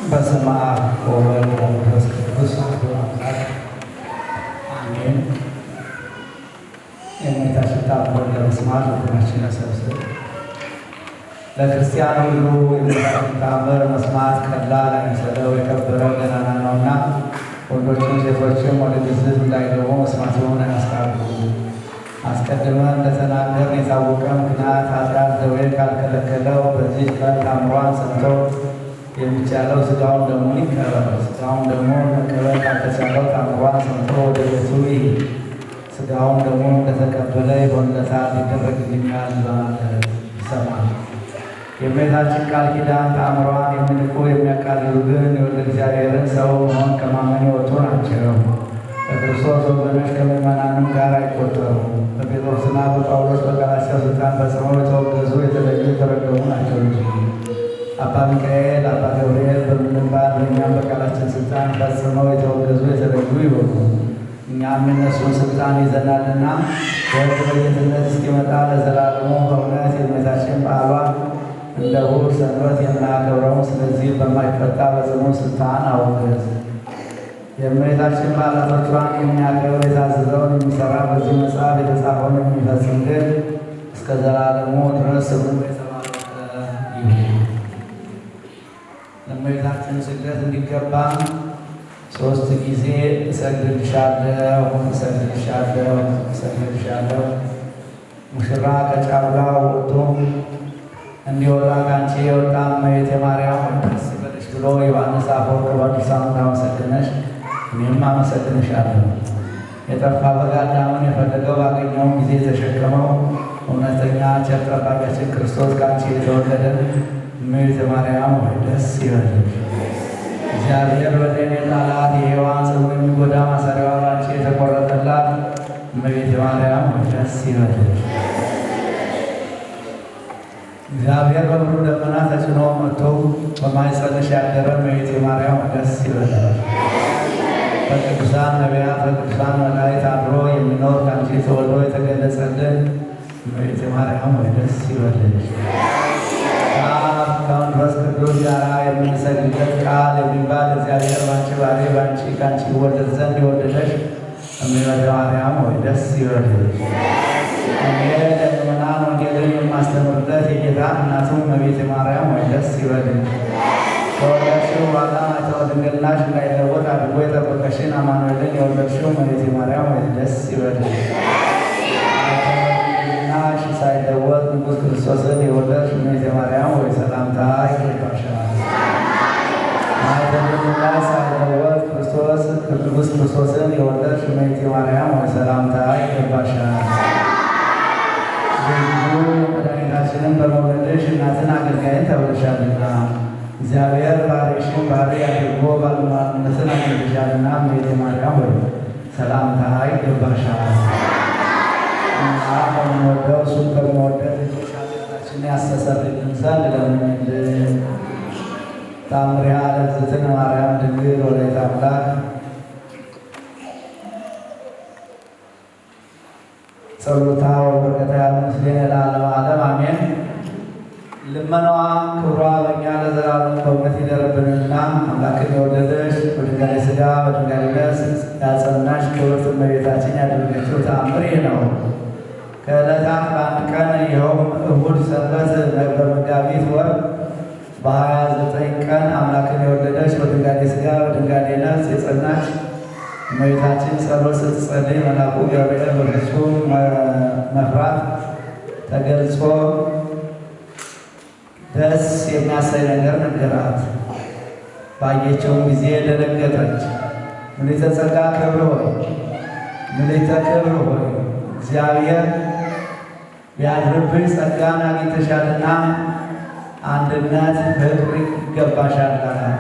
በስመ አብ ወወልድ ወመንፈስ ቅዱስ አሐዱ አምላክ አሜን። የእመቤታችን ታምር ለመስማት ልቦናችንን ያሰብስብ። ለክርስቲያን ሁሉ የእመቤታችን ታምር መስማት ቀላል አይምሰለው፣ የከበረ ገናና ነውና ወንዶችም ሴቶችም ወደ ግዝት እንዳይገቡ መስማትዎን አያስታርቁ። አስቀድመን እንደተናገርን የታወቀ ምክንያት ኃጢአት ደዌ ካልከለከለው በዚህ ቀን ታምሯን ሰምቶ የሚቻለው ሥጋውን ደሙን ይቀበል። ሥጋውን ደሙን መቀበል ካልተቻለው ታምሯን ሰምቶ ወደ ቤቱ ይሂድ። ሥጋውን ደሙን እንደተቀበለ ይሆንለታል፣ ይደረግልኛል በማለት ይሰማል። የእመቤታችን ቃል ኪዳን ታምሯን የሚንቁ የሚያቃልሉ ግን የወልደ እግዚአብሔርን ሰው መሆን ከማመን የወጡ ናቸው። በክርስቶስ ወገኖች ከምዕመናንም ጋር አይቆጠሩ። በጴጥሮስና በጳውሎስ በቃላቸው ሥልጣን ፈጽመው የተወገዙ የተለዩ የተረገሙ ናቸው እንጂ አባ ሚካኤል አባ ገብርኤል በምንባል በእኛም በቃላችን ሥልጣን ፈጽመው የተወገዙ የተለዩ ይሆኑ። እኛም የነሱን ሥልጣን ይዘናልና ወርቅ በጌትነት እስኪመጣ ለዘላለሙ በእውነት የእመቤታችን በዓሏን እንደ እሑድ ሰንበት የምናከብረው ስለዚህ በማይፈታ በጽኑ ሥልጣን አውገዝ። የእመቤታችን በዓላቶቿን የሚያከብር የታዘዘውን የሚሠራ በዚህ መጽሐፍ የተጻፈውን የሚፈጽም ግን እስከ ዘላለሙ ድረስ ስሙ የተባረከ ይሁን። ለእመቤታችን ስግደት እንዲገባ 3 ጊዜ እሰግድልሻለሁ፣ እሰግድልሻለሁ፣ እሰግድልሻለሁ። ሙሽራ ከጫጉላ ወጥቶ እንዲወጣ ከአንቺ የወጣ እመቤቴ ማርያም ደስ ይበልሽ ብሎ ዮሐንስ አፈወርቅ በድርሳኑ እንዳመሰገነሽ እኔም አመሰግንሻለሁ። የጠፋ በግ አዳምን የፈለገው ባገኘውም ጊዜ የተሸከመው እውነተኛ ቸር ጠባቂያችን ክርስቶስ ከአንቺ የተወለደ እመቤቴ ማርያም ሆይ ደስ ይበልሽ። እግዚአብሔር በደም የጣላት የሔዋን ጽኑ የሚጎዳ ማሰሪያዋ ባንቺ የተቆረጠላት እመቤቴ ማርያም ሆይ ደስ ይበልሽ። እግዚአብሔር በብሩህ ደመና ተጭኖ መጥቶ በማኅፀንሽ ያደረ እመቤቴ ማርያም ሆይ ደስ ይበልሽ። በቅዱሳን ነቢያት በቅዱሳን መላእክት አድሮ የሚኖር ከአንቺ ተወልዶ የተገለጸልን እመቤቴ ማርያም ሆይ ደስ ይበልሽ። ከአብ ከመንፈስ ቅዱስ ጋር የምንሰግድለት ቃል የሚባል እግዚአብሔር ባንቺ ባሕርይ ባንቺ ከአንቺ ይወለድ ዘንድ የወደደሽ እመቤቴ ማርያም ሆይ ደስ ይበልሽ። እኔ ለምእመናን ወንጌልን የማስተምርለት የጌታ እናቱ እመቤቴ ማርያም ሆይ ደስ ይበልሽ። ከወለድሽው በኋላ ማኅፀነ ድንግልናሽ እንዳይለወጥ አድርጎ የጠበቀሽን አማኑኤልን የወለድሽው እመቤቴ ማርያም ሆይ ደስ ይበልሽ። ድንግልናሽ ሳይለወጥ ንጉሥ ክርስቶስን የወለድሽ እመቤቴ ማርያም ሆይ ሰላምታ ይገባሻል። ማኅፀነ ድንግልናሽ ሳይለወጥ ንጉሥ ክርስቶስን የወለድሽ እመቤቴ ማርያም ሆይ ሰላምታ ይገባሻል። ልዩ መድኃኒታችንን በመውለድሽ እናትን አገልጋይን ተብለሻልና እግዚአብሔር ባሕርይሽን ባሕርይ አድርጎ ባለሟልነትን አግኝተሻልና እመቤቴ ማርያም ሆይ ሰላምታ ይገባሻል። እና ከምንወደው እሱን በመውደድ ኃጢአታችንን ያስተሰርይልን ዘንድ ለምኝልን። ታምሪሃ ለእግዝእትነ ማርያም ድንግል ወላዲተ አምላክ ጸሎታ ወበረከታ ያምስሌነ ለዓለመ ዓለም አሜን። ልመናዋ ክብሯ በእኛ ለዘላለም በእውነት ይደርብንና አምላክን የወለደች በድንጋሌ ሥጋ በድንጋሌ ነፍስ ያጸናች ክብርት እመቤታችን ያደረገችው ተአምር ይህ ነው። ከዕለታት በአንድ ቀን ይኸውም እሑድ ሰንበት በመጋቢት ወር በ29 ቀን አምላክን የወለደች በድንጋሌ ሥጋ በድንጋሌ ነፍስ የጸናች እመቤታችን ጸሎት ስትጸልይ መልአኩ ገብርኤል በፍጹም መፍራት ተገልጾ ደስ የሚያሳይ ነገር ነገራት። ባየችውም ጊዜ ደነገጠች። ምልዕተ ጸጋ ክብር ሆይ ምልዕተ ክብር ሆይ እግዚአብሔር ቢያድርብሽ ጸጋን አግኝተሻልና አንድነት ፍቅር ይገባሻል አላት።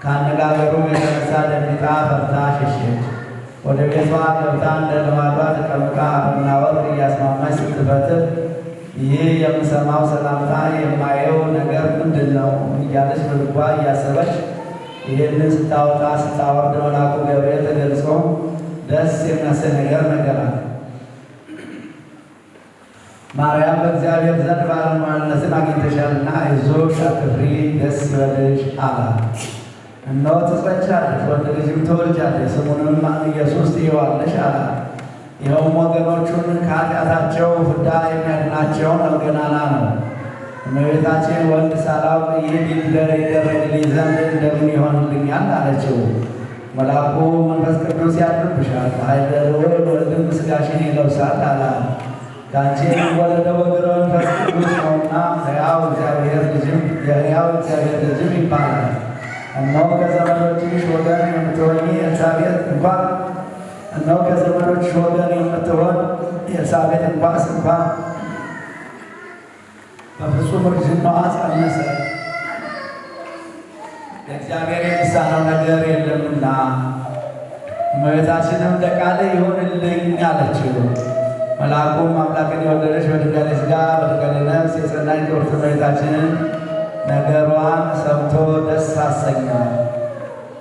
ከአነጋገሩም የተነሳ ደንግጣ ፈርታ ሸሸች። ወደ ቤቷ ገብታ እንደ ልማዷ ተቀምጣ ሐርና ወርቅ እያስማማች ስትፈትል ይህ የምሰማው ሰላምታ የማየው ነገር ምንድን ነው እያለች በልቧ እያሰበች ይህንን ስታወጣ ስታወርድ መልአኩ ገብርኤል ተገልጾ ደስ የሚያሰኝ ነገር ነገራት። ማርያም በእግዚአብሔር ዘንድ ባለሟልነትን አግኝተሻልና አይዞሽ አትፍሪ፣ ደስ ይበልሽ አላት። እነሆ ትጸንሻለሽ፣ ወንድ ልጅም ትወልጃለሽ፣ ስሙንም ኢየሱስ ትዪዋለሽ አላት። ይኸውም ወገኖቹን ከኃጢአታቸው ፍዳ የሚያድናቸው ነው፣ ገናና ነው። እመቤታችን ወንድ ሳላውቅ ይህ ይደረግልኝ ዘንድ እንደምን ይሆንልኛል አለችው። መልአኩ መንፈስ ቅዱስ ያድርብሻል፣ ኃይለ ልዑል ወልድም ሥጋሽን ይለብሳል አላት። ከአንቺ የሚወለደው እግረ መንፈስ ቅዱስ ነውና የሕያው እግዚአብሔር ልጅም ይባላል። እነሆ ከዘመዶችሽ ወገን የምትሆን ኤልሳቤጥ እንኳን በፍጹም እርጅናዋ ጸነሰ፣ ለእግዚአብሔር የሚሳነው ነገር የለምና። እመቤታችንም እንደ ቃልህ ይሁንልኝ አለችው። መልአኩም አምላክን የወለደች በድንጋሌ ሥጋ በድንጋሌ ነፍስ የጸናች ክብርት እመቤታችንን ነገሯን ሰምቶ ደስ አሰኛል።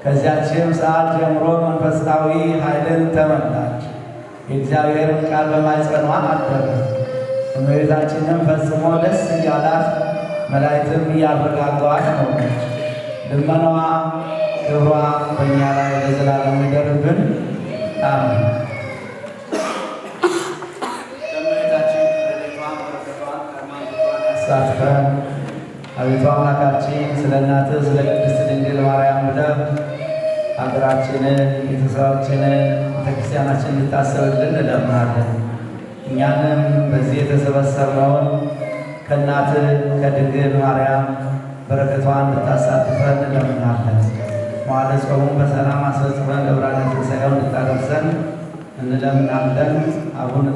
ከዚያችም ሰዓት ጀምሮ መንፈሳዊ ኃይልን ተመላች፣ የእግዚአብሔርን ቃል በማኅፀኗ አደረ። እመቤታችንም ፈጽሞ ደስ እያላት መላእክትም እያረጋጓት ኖረች። ልመናዋ ክብሯ በእኛ ላይ ለዘላለም ይደርብን፣ አሜን። ከእመቤታችን ረድኤቷን በረከቷን ከሃይማኖቷን ያሳትፈን። አቤቱ አምላካችን ስለ እናትህ ስለ ቅድስት ድንግል ማርያም ብለህ ሀገራችንን፣ ቤተሰባችንን፣ ቤተክርስቲያናችን እንድታስብልን እንለምናለን። እኛንም በዚህ የተሰበሰብነውን ከእናትህ ከድንግል ማርያም በረከቷን እንድታሳትፈን እንለምናለን። መዋዕለ ጾሙን በሰላም አስፈጽመን ለብርሃነ ትንሣኤው እንድታደርሰን እንለምናለን። አቡነ